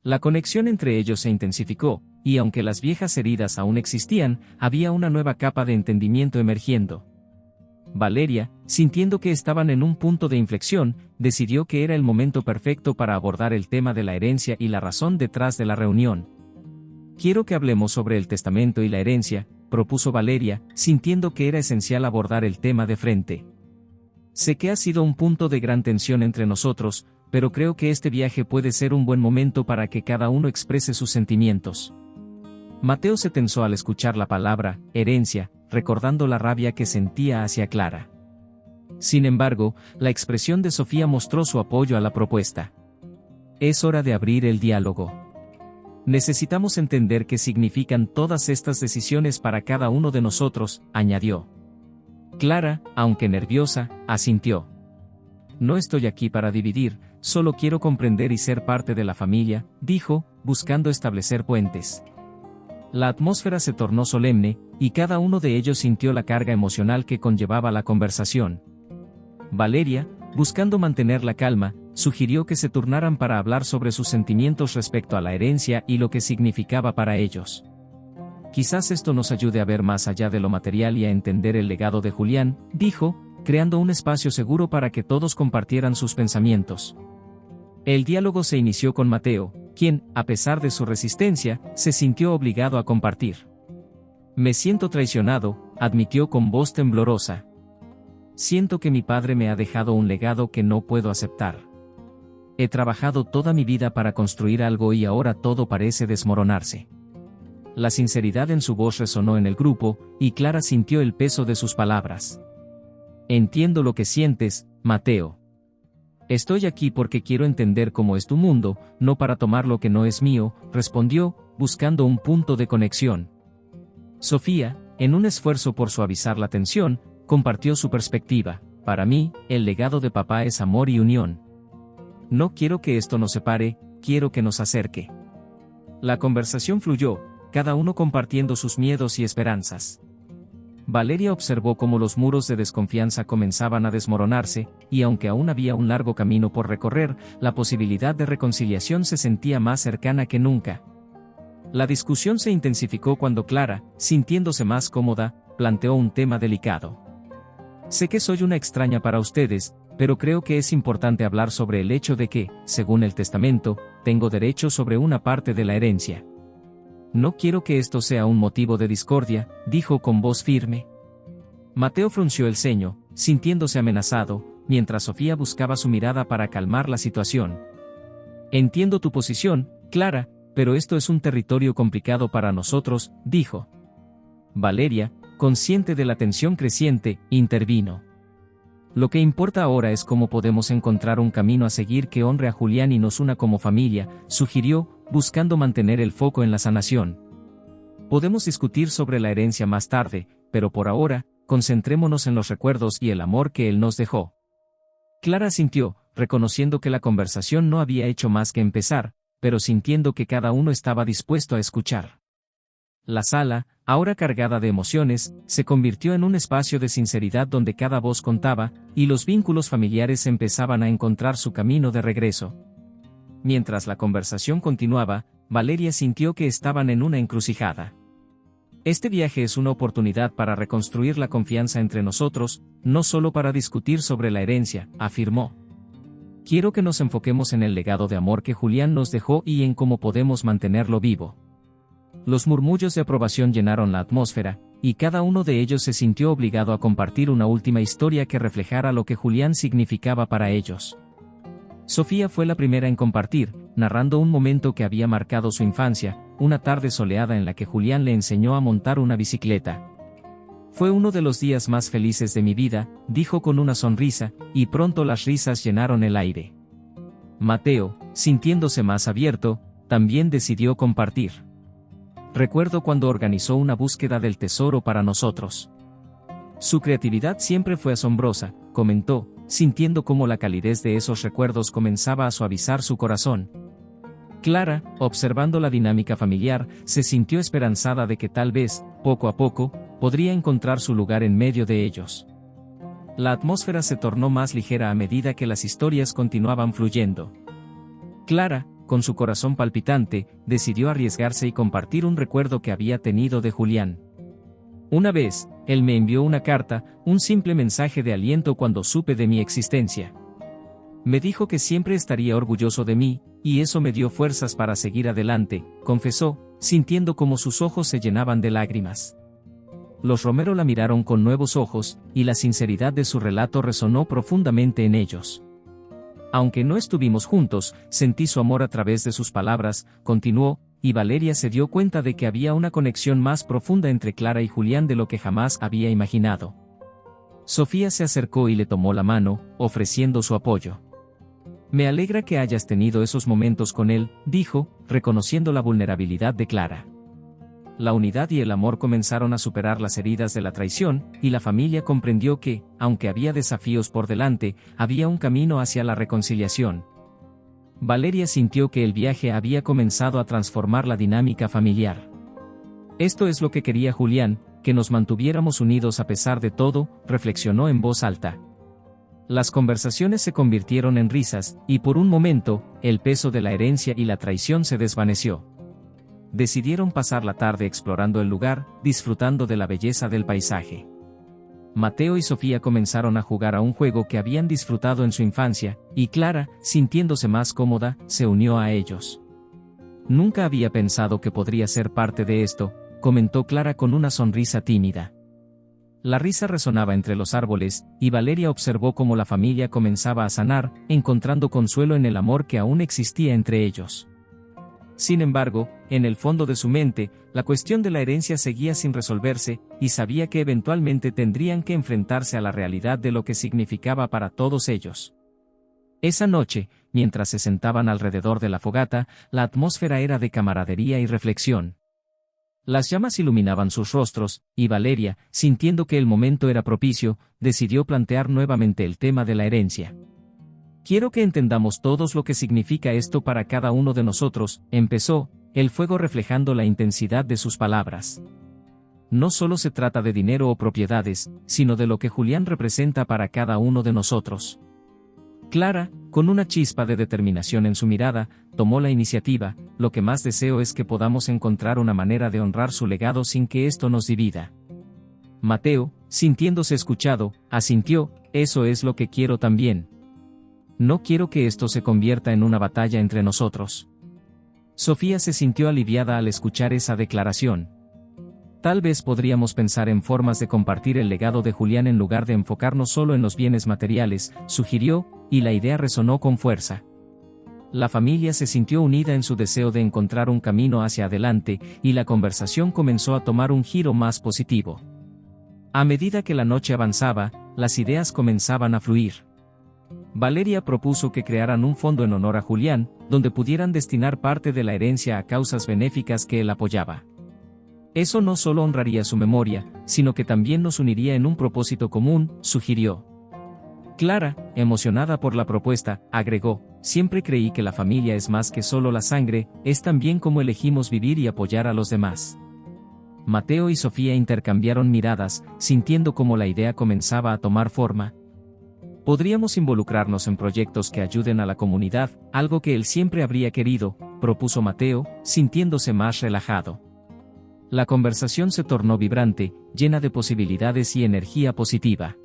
La conexión entre ellos se intensificó, y aunque las viejas heridas aún existían, había una nueva capa de entendimiento emergiendo. Valeria, sintiendo que estaban en un punto de inflexión, decidió que era el momento perfecto para abordar el tema de la herencia y la razón detrás de la reunión. «Quiero que hablemos sobre el testamento y la herencia», propuso Valeria, sintiendo que era esencial abordar el tema de frente. «Sé que ha sido un punto de gran tensión entre nosotros, pero creo que este viaje puede ser un buen momento para que cada uno exprese sus sentimientos». Mateo se tensó al escuchar la palabra herencia, recordando la rabia que sentía hacia Clara. Sin embargo, la expresión de Sofía mostró su apoyo a la propuesta. «Es hora de abrir el diálogo. Necesitamos entender qué significan todas estas decisiones para cada uno de nosotros», añadió. Clara, aunque nerviosa, asintió. «No estoy aquí para dividir, solo quiero comprender y ser parte de la familia», dijo, buscando establecer puentes. La atmósfera se tornó solemne, y cada uno de ellos sintió la carga emocional que conllevaba la conversación. Valeria, buscando mantener la calma, sugirió que se turnaran para hablar sobre sus sentimientos respecto a la herencia y lo que significaba para ellos. Quizás esto nos ayude a ver más allá de lo material y a entender el legado de Julián, dijo, creando un espacio seguro para que todos compartieran sus pensamientos. El diálogo se inició con Mateo, quien, a pesar de su resistencia, se sintió obligado a compartir. Me siento traicionado, admitió con voz temblorosa. Siento que mi padre me ha dejado un legado que no puedo aceptar. He trabajado toda mi vida para construir algo y ahora todo parece desmoronarse. La sinceridad en su voz resonó en el grupo, y Clara sintió el peso de sus palabras. Entiendo lo que sientes, Mateo. Estoy aquí porque quiero entender cómo es tu mundo, no para tomar lo que no es mío, respondió, buscando un punto de conexión. Sofía, en un esfuerzo por suavizar la tensión, compartió su perspectiva. Para mí, el legado de papá es amor y unión. No quiero que esto nos separe, quiero que nos acerque. La conversación fluyó, cada uno compartiendo sus miedos y esperanzas. Valeria observó cómo los muros de desconfianza comenzaban a desmoronarse, y aunque aún había un largo camino por recorrer, la posibilidad de reconciliación se sentía más cercana que nunca. La discusión se intensificó cuando Clara, sintiéndose más cómoda, planteó un tema delicado. Sé que soy una extraña para ustedes, pero creo que es importante hablar sobre el hecho de que, según el testamento, tengo derecho sobre una parte de la herencia. No quiero que esto sea un motivo de discordia, dijo con voz firme. Mateo frunció el ceño, sintiéndose amenazado, mientras Sofía buscaba su mirada para calmar la situación. Entiendo tu posición, Clara, pero esto es un territorio complicado para nosotros, dijo. Valeria, consciente de la tensión creciente, intervino. Lo que importa ahora es cómo podemos encontrar un camino a seguir que honre a Julián y nos una como familia, sugirió, buscando mantener el foco en la sanación. Podemos discutir sobre la herencia más tarde, pero por ahora, concentrémonos en los recuerdos y el amor que él nos dejó. Clara asintió, reconociendo que la conversación no había hecho más que empezar, pero sintiendo que cada uno estaba dispuesto a escuchar. La sala, ahora cargada de emociones, se convirtió en un espacio de sinceridad donde cada voz contaba, y los vínculos familiares empezaban a encontrar su camino de regreso. Mientras la conversación continuaba, Valeria sintió que estaban en una encrucijada. Este viaje es una oportunidad para reconstruir la confianza entre nosotros, no solo para discutir sobre la herencia, afirmó. Quiero que nos enfoquemos en el legado de amor que Julián nos dejó y en cómo podemos mantenerlo vivo. Los murmullos de aprobación llenaron la atmósfera, y cada uno de ellos se sintió obligado a compartir una última historia que reflejara lo que Julián significaba para ellos. Sofía fue la primera en compartir, narrando un momento que había marcado su infancia, una tarde soleada en la que Julián le enseñó a montar una bicicleta. Fue uno de los días más felices de mi vida, dijo con una sonrisa, y pronto las risas llenaron el aire. Mateo, sintiéndose más abierto, también decidió compartir. Recuerdo cuando organizó una búsqueda del tesoro para nosotros. Su creatividad siempre fue asombrosa, comentó, sintiendo cómo la calidez de esos recuerdos comenzaba a suavizar su corazón. Clara, observando la dinámica familiar, se sintió esperanzada de que tal vez, poco a poco, podría encontrar su lugar en medio de ellos. La atmósfera se tornó más ligera a medida que las historias continuaban fluyendo. Clara, con su corazón palpitante, decidió arriesgarse y compartir un recuerdo que había tenido de Julián. Una vez, él me envió una carta, un simple mensaje de aliento cuando supe de mi existencia. Me dijo que siempre estaría orgulloso de mí, y eso me dio fuerzas para seguir adelante, confesó, sintiendo como sus ojos se llenaban de lágrimas. Los Romero la miraron con nuevos ojos, y la sinceridad de su relato resonó profundamente en ellos. Aunque no estuvimos juntos, sentí su amor a través de sus palabras, continuó, y Valeria se dio cuenta de que había una conexión más profunda entre Clara y Julián de lo que jamás había imaginado. Sofía se acercó y le tomó la mano, ofreciendo su apoyo. Me alegra que hayas tenido esos momentos con él, dijo, reconociendo la vulnerabilidad de Clara. La unidad y el amor comenzaron a superar las heridas de la traición, y la familia comprendió que, aunque había desafíos por delante, había un camino hacia la reconciliación. Valeria sintió que el viaje había comenzado a transformar la dinámica familiar. Esto es lo que quería Julián, que nos mantuviéramos unidos a pesar de todo, reflexionó en voz alta. Las conversaciones se convirtieron en risas, y por un momento, el peso de la herencia y la traición se desvaneció. Decidieron pasar la tarde explorando el lugar, disfrutando de la belleza del paisaje. Mateo y Sofía comenzaron a jugar a un juego que habían disfrutado en su infancia, y Clara, sintiéndose más cómoda, se unió a ellos. Nunca había pensado que podría ser parte de esto, comentó Clara con una sonrisa tímida. La risa resonaba entre los árboles, y Valeria observó cómo la familia comenzaba a sanar, encontrando consuelo en el amor que aún existía entre ellos. Sin embargo, en el fondo de su mente, la cuestión de la herencia seguía sin resolverse, y sabía que eventualmente tendrían que enfrentarse a la realidad de lo que significaba para todos ellos. Esa noche, mientras se sentaban alrededor de la fogata, la atmósfera era de camaradería y reflexión. Las llamas iluminaban sus rostros, y Valeria, sintiendo que el momento era propicio, decidió plantear nuevamente el tema de la herencia. Quiero que entendamos todos lo que significa esto para cada uno de nosotros, empezó, el fuego reflejando la intensidad de sus palabras. No solo se trata de dinero o propiedades, sino de lo que Julián representa para cada uno de nosotros. Clara, con una chispa de determinación en su mirada, tomó la iniciativa. Lo que más deseo es que podamos encontrar una manera de honrar su legado sin que esto nos divida. Mateo, sintiéndose escuchado, asintió, eso es lo que quiero también. No quiero que esto se convierta en una batalla entre nosotros. Sofía se sintió aliviada al escuchar esa declaración. Tal vez podríamos pensar en formas de compartir el legado de Julián en lugar de enfocarnos solo en los bienes materiales, sugirió, y la idea resonó con fuerza. La familia se sintió unida en su deseo de encontrar un camino hacia adelante, y la conversación comenzó a tomar un giro más positivo. A medida que la noche avanzaba, las ideas comenzaban a fluir. Valeria propuso que crearan un fondo en honor a Julián, donde pudieran destinar parte de la herencia a causas benéficas que él apoyaba. Eso no solo honraría su memoria, sino que también nos uniría en un propósito común, sugirió. Clara, emocionada por la propuesta, agregó, siempre creí que la familia es más que solo la sangre, es también cómo elegimos vivir y apoyar a los demás. Mateo y Sofía intercambiaron miradas, sintiendo cómo la idea comenzaba a tomar forma. Podríamos involucrarnos en proyectos que ayuden a la comunidad, algo que él siempre habría querido, propuso Mateo, sintiéndose más relajado. La conversación se tornó vibrante, llena de posibilidades y energía positiva.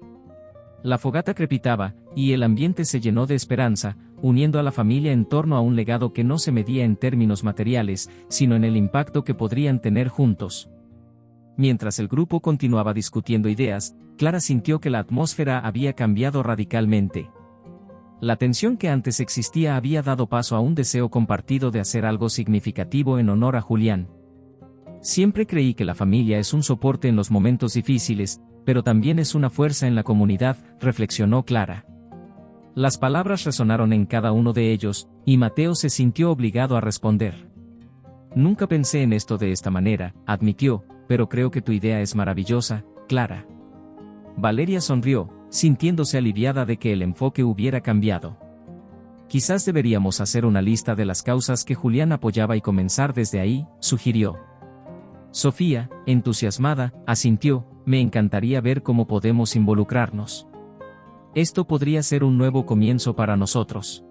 La fogata crepitaba, y el ambiente se llenó de esperanza, uniendo a la familia en torno a un legado que no se medía en términos materiales, sino en el impacto que podrían tener juntos. Mientras el grupo continuaba discutiendo ideas, Clara sintió que la atmósfera había cambiado radicalmente. La tensión que antes existía había dado paso a un deseo compartido de hacer algo significativo en honor a Julián. Siempre creí que la familia es un soporte en los momentos difíciles, pero también es una fuerza en la comunidad, reflexionó Clara. Las palabras resonaron en cada uno de ellos, y Mateo se sintió obligado a responder. Nunca pensé en esto de esta manera, admitió, pero creo que tu idea es maravillosa, Clara. Valeria sonrió, sintiéndose aliviada de que el enfoque hubiera cambiado. Quizás deberíamos hacer una lista de las causas que Julián apoyaba y comenzar desde ahí, sugirió. Sofía, entusiasmada, asintió, me encantaría ver cómo podemos involucrarnos. Esto podría ser un nuevo comienzo para nosotros.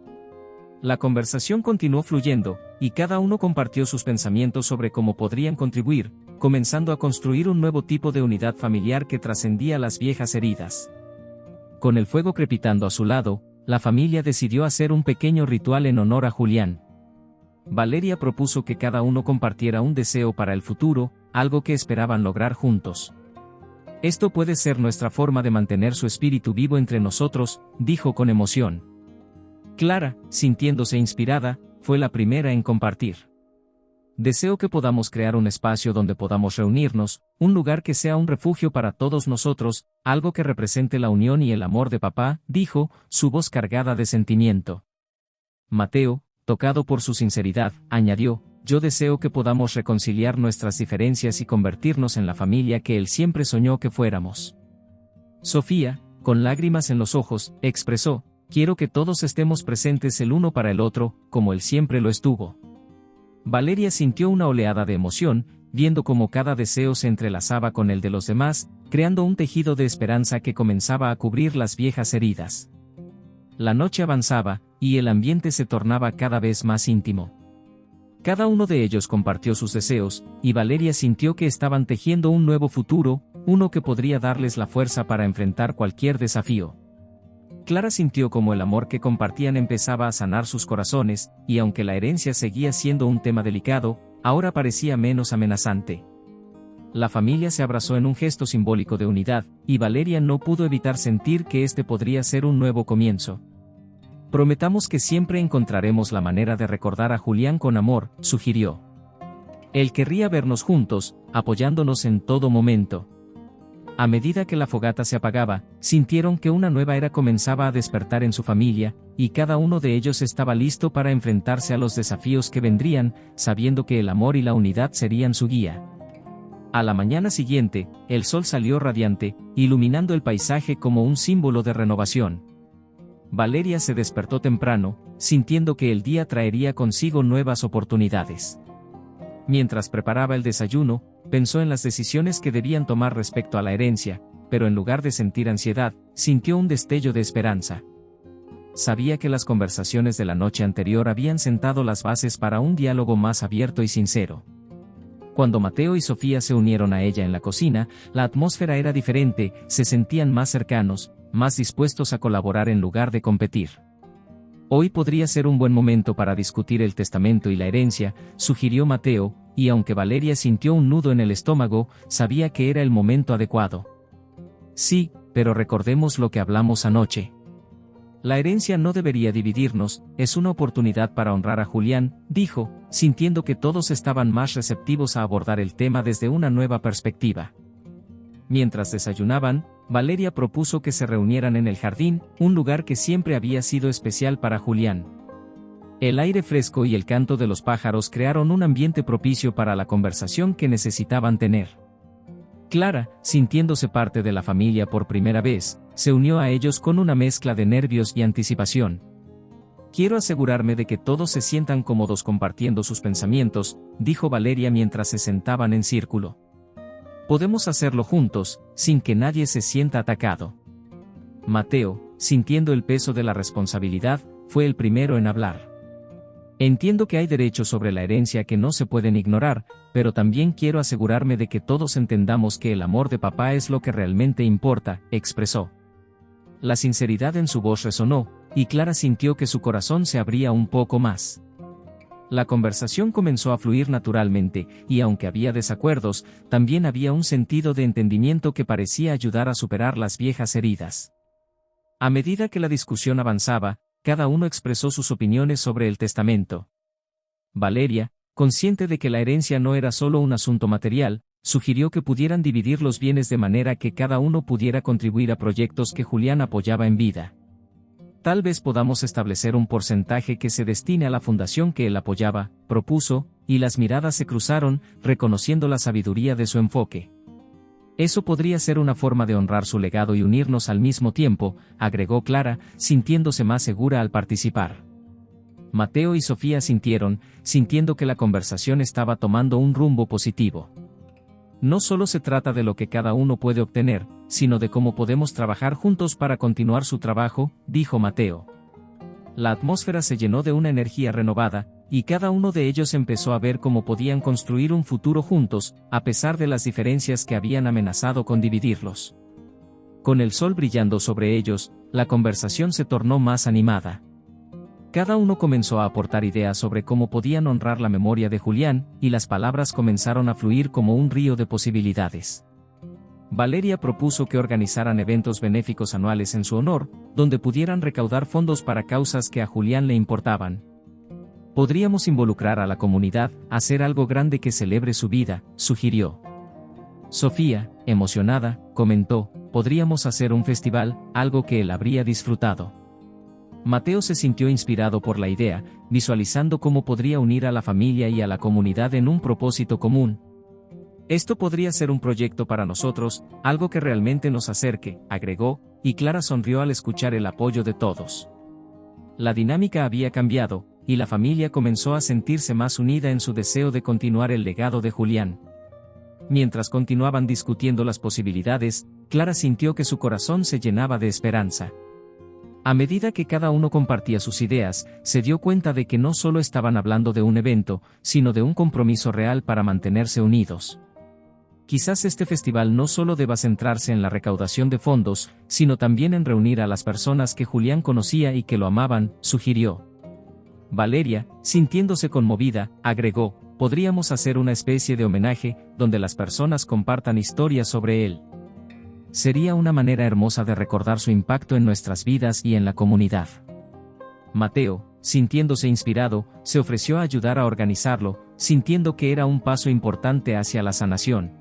La conversación continuó fluyendo, y cada uno compartió sus pensamientos sobre cómo podrían contribuir, comenzando a construir un nuevo tipo de unidad familiar que trascendía las viejas heridas. Con el fuego crepitando a su lado, la familia decidió hacer un pequeño ritual en honor a Julián. Valeria propuso que cada uno compartiera un deseo para el futuro, algo que esperaban lograr juntos. Esto puede ser nuestra forma de mantener su espíritu vivo entre nosotros, dijo con emoción. Clara, sintiéndose inspirada, fue la primera en compartir. Deseo que podamos crear un espacio donde podamos reunirnos, un lugar que sea un refugio para todos nosotros, algo que represente la unión y el amor de papá, dijo, su voz cargada de sentimiento. Mateo, tocado por su sinceridad, añadió, yo deseo que podamos reconciliar nuestras diferencias y convertirnos en la familia que él siempre soñó que fuéramos. Sofía, con lágrimas en los ojos, expresó, quiero que todos estemos presentes el uno para el otro, como él siempre lo estuvo. Valeria sintió una oleada de emoción, viendo cómo cada deseo se entrelazaba con el de los demás, creando un tejido de esperanza que comenzaba a cubrir las viejas heridas. La noche avanzaba, y el ambiente se tornaba cada vez más íntimo. Cada uno de ellos compartió sus deseos, y Valeria sintió que estaban tejiendo un nuevo futuro, uno que podría darles la fuerza para enfrentar cualquier desafío. Clara sintió como el amor que compartían empezaba a sanar sus corazones, y aunque la herencia seguía siendo un tema delicado, ahora parecía menos amenazante. La familia se abrazó en un gesto simbólico de unidad, y Valeria no pudo evitar sentir que este podría ser un nuevo comienzo. Prometamos que siempre encontraremos la manera de recordar a Julián con amor, sugirió. Él querría vernos juntos, apoyándonos en todo momento. A medida que la fogata se apagaba, sintieron que una nueva era comenzaba a despertar en su familia, y cada uno de ellos estaba listo para enfrentarse a los desafíos que vendrían, sabiendo que el amor y la unidad serían su guía. A la mañana siguiente, el sol salió radiante, iluminando el paisaje como un símbolo de renovación. Valeria se despertó temprano, sintiendo que el día traería consigo nuevas oportunidades. Mientras preparaba el desayuno, pensó en las decisiones que debían tomar respecto a la herencia, pero en lugar de sentir ansiedad, sintió un destello de esperanza. Sabía que las conversaciones de la noche anterior habían sentado las bases para un diálogo más abierto y sincero. Cuando Mateo y Sofía se unieron a ella en la cocina, la atmósfera era diferente, se sentían más cercanos, más dispuestos a colaborar en lugar de competir. Hoy podría ser un buen momento para discutir el testamento y la herencia, sugirió Mateo, y aunque Valeria sintió un nudo en el estómago, sabía que era el momento adecuado. Sí, pero recordemos lo que hablamos anoche. La herencia no debería dividirnos, es una oportunidad para honrar a Julián, dijo, sintiendo que todos estaban más receptivos a abordar el tema desde una nueva perspectiva. Mientras desayunaban, Valeria propuso que se reunieran en el jardín, un lugar que siempre había sido especial para Julián. El aire fresco y el canto de los pájaros crearon un ambiente propicio para la conversación que necesitaban tener. Clara, sintiéndose parte de la familia por primera vez, se unió a ellos con una mezcla de nervios y anticipación. Quiero asegurarme de que todos se sientan cómodos compartiendo sus pensamientos, dijo Valeria mientras se sentaban en círculo. Podemos hacerlo juntos, sin que nadie se sienta atacado. Mateo, sintiendo el peso de la responsabilidad, fue el primero en hablar. Entiendo que hay derechos sobre la herencia que no se pueden ignorar, pero también quiero asegurarme de que todos entendamos que el amor de papá es lo que realmente importa, expresó. La sinceridad en su voz resonó, y Clara sintió que su corazón se abría un poco más. La conversación comenzó a fluir naturalmente, y aunque había desacuerdos, también había un sentido de entendimiento que parecía ayudar a superar las viejas heridas. A medida que la discusión avanzaba, cada uno expresó sus opiniones sobre el testamento. Valeria, consciente de que la herencia no era solo un asunto material, sugirió que pudieran dividir los bienes de manera que cada uno pudiera contribuir a proyectos que Julián apoyaba en vida. Tal vez podamos establecer un porcentaje que se destine a la fundación que él apoyaba, propuso, y las miradas se cruzaron, reconociendo la sabiduría de su enfoque. Eso podría ser una forma de honrar su legado y unirnos al mismo tiempo, agregó Clara, sintiéndose más segura al participar. Mateo y Sofía sintieron, sintiendo que la conversación estaba tomando un rumbo positivo. No solo se trata de lo que cada uno puede obtener, sino de cómo podemos trabajar juntos para continuar su trabajo, dijo Mateo. La atmósfera se llenó de una energía renovada, y cada uno de ellos empezó a ver cómo podían construir un futuro juntos, a pesar de las diferencias que habían amenazado con dividirlos. Con el sol brillando sobre ellos, la conversación se tornó más animada. Cada uno comenzó a aportar ideas sobre cómo podían honrar la memoria de Julián, y las palabras comenzaron a fluir como un río de posibilidades. Valeria propuso que organizaran eventos benéficos anuales en su honor, donde pudieran recaudar fondos para causas que a Julián le importaban. Podríamos involucrar a la comunidad, hacer algo grande que celebre su vida, sugirió. Sofía, emocionada, comentó, podríamos hacer un festival, algo que él habría disfrutado. Mateo se sintió inspirado por la idea, visualizando cómo podría unir a la familia y a la comunidad en un propósito común. Esto podría ser un proyecto para nosotros, algo que realmente nos acerque, agregó, y Clara sonrió al escuchar el apoyo de todos. La dinámica había cambiado, y la familia comenzó a sentirse más unida en su deseo de continuar el legado de Julián. Mientras continuaban discutiendo las posibilidades, Clara sintió que su corazón se llenaba de esperanza. A medida que cada uno compartía sus ideas, se dio cuenta de que no solo estaban hablando de un evento, sino de un compromiso real para mantenerse unidos. Quizás este festival no solo deba centrarse en la recaudación de fondos, sino también en reunir a las personas que Julián conocía y que lo amaban, sugirió. Valeria, sintiéndose conmovida, agregó, podríamos hacer una especie de homenaje, donde las personas compartan historias sobre él. Sería una manera hermosa de recordar su impacto en nuestras vidas y en la comunidad. Mateo, sintiéndose inspirado, se ofreció a ayudar a organizarlo, sintiendo que era un paso importante hacia la sanación.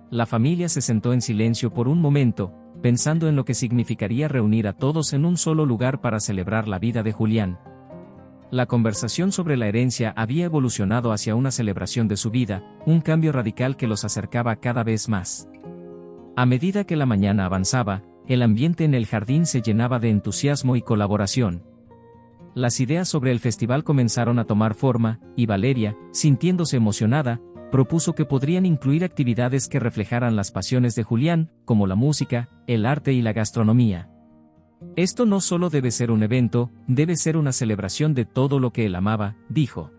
La familia se sentó en silencio por un momento, pensando en lo que significaría reunir a todos en un solo lugar para celebrar la vida de Julián. La conversación sobre la herencia había evolucionado hacia una celebración de su vida, un cambio radical que los acercaba cada vez más. A medida que la mañana avanzaba, el ambiente en el jardín se llenaba de entusiasmo y colaboración. Las ideas sobre el festival comenzaron a tomar forma, y Valeria, sintiéndose emocionada, propuso que podrían incluir actividades que reflejaran las pasiones de Julián, como la música, el arte y la gastronomía. Esto no solo debe ser un evento, debe ser una celebración de todo lo que él amaba, dijo.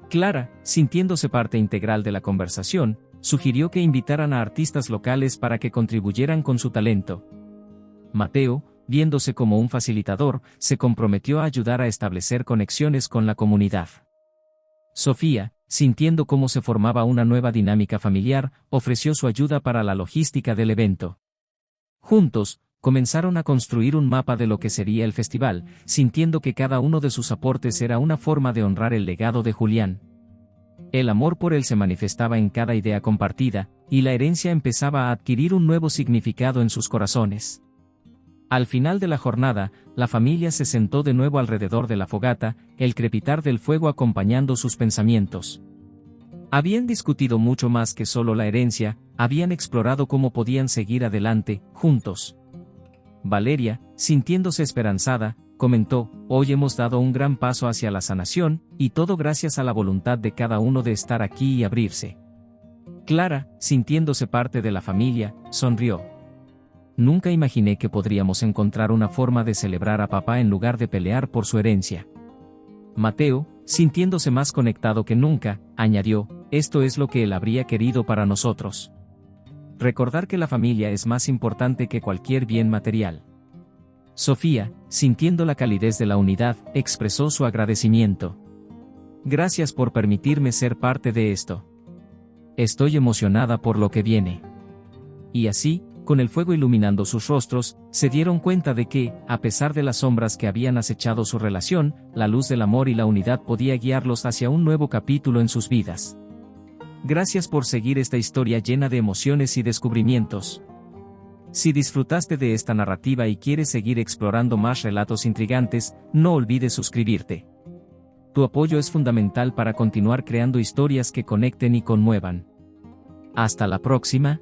Clara, sintiéndose parte integral de la conversación, sugirió que invitaran a artistas locales para que contribuyeran con su talento. Mateo, viéndose como un facilitador, se comprometió a ayudar a establecer conexiones con la comunidad. Sofía, sintiendo cómo se formaba una nueva dinámica familiar, ofreció su ayuda para la logística del evento. Juntos, comenzaron a construir un mapa de lo que sería el festival, sintiendo que cada uno de sus aportes era una forma de honrar el legado de Julián. El amor por él se manifestaba en cada idea compartida, y la herencia empezaba a adquirir un nuevo significado en sus corazones. Al final de la jornada, la familia se sentó de nuevo alrededor de la fogata, el crepitar del fuego acompañando sus pensamientos. Habían discutido mucho más que solo la herencia, habían explorado cómo podían seguir adelante, juntos. Valeria, sintiéndose esperanzada, comentó, hoy hemos dado un gran paso hacia la sanación, y todo gracias a la voluntad de cada uno de estar aquí y abrirse. Clara, sintiéndose parte de la familia, sonrió. Nunca imaginé que podríamos encontrar una forma de celebrar a papá en lugar de pelear por su herencia. Mateo, sintiéndose más conectado que nunca, añadió, esto es lo que él habría querido para nosotros. Recordar que la familia es más importante que cualquier bien material. Sofía, sintiendo la calidez de la unidad, expresó su agradecimiento. Gracias por permitirme ser parte de esto. Estoy emocionada por lo que viene. Y así, con el fuego iluminando sus rostros, se dieron cuenta de que, a pesar de las sombras que habían acechado su relación, la luz del amor y la unidad podía guiarlos hacia un nuevo capítulo en sus vidas. Gracias por seguir esta historia llena de emociones y descubrimientos. Si disfrutaste de esta narrativa y quieres seguir explorando más relatos intrigantes, no olvides suscribirte. Tu apoyo es fundamental para continuar creando historias que conecten y conmuevan. Hasta la próxima.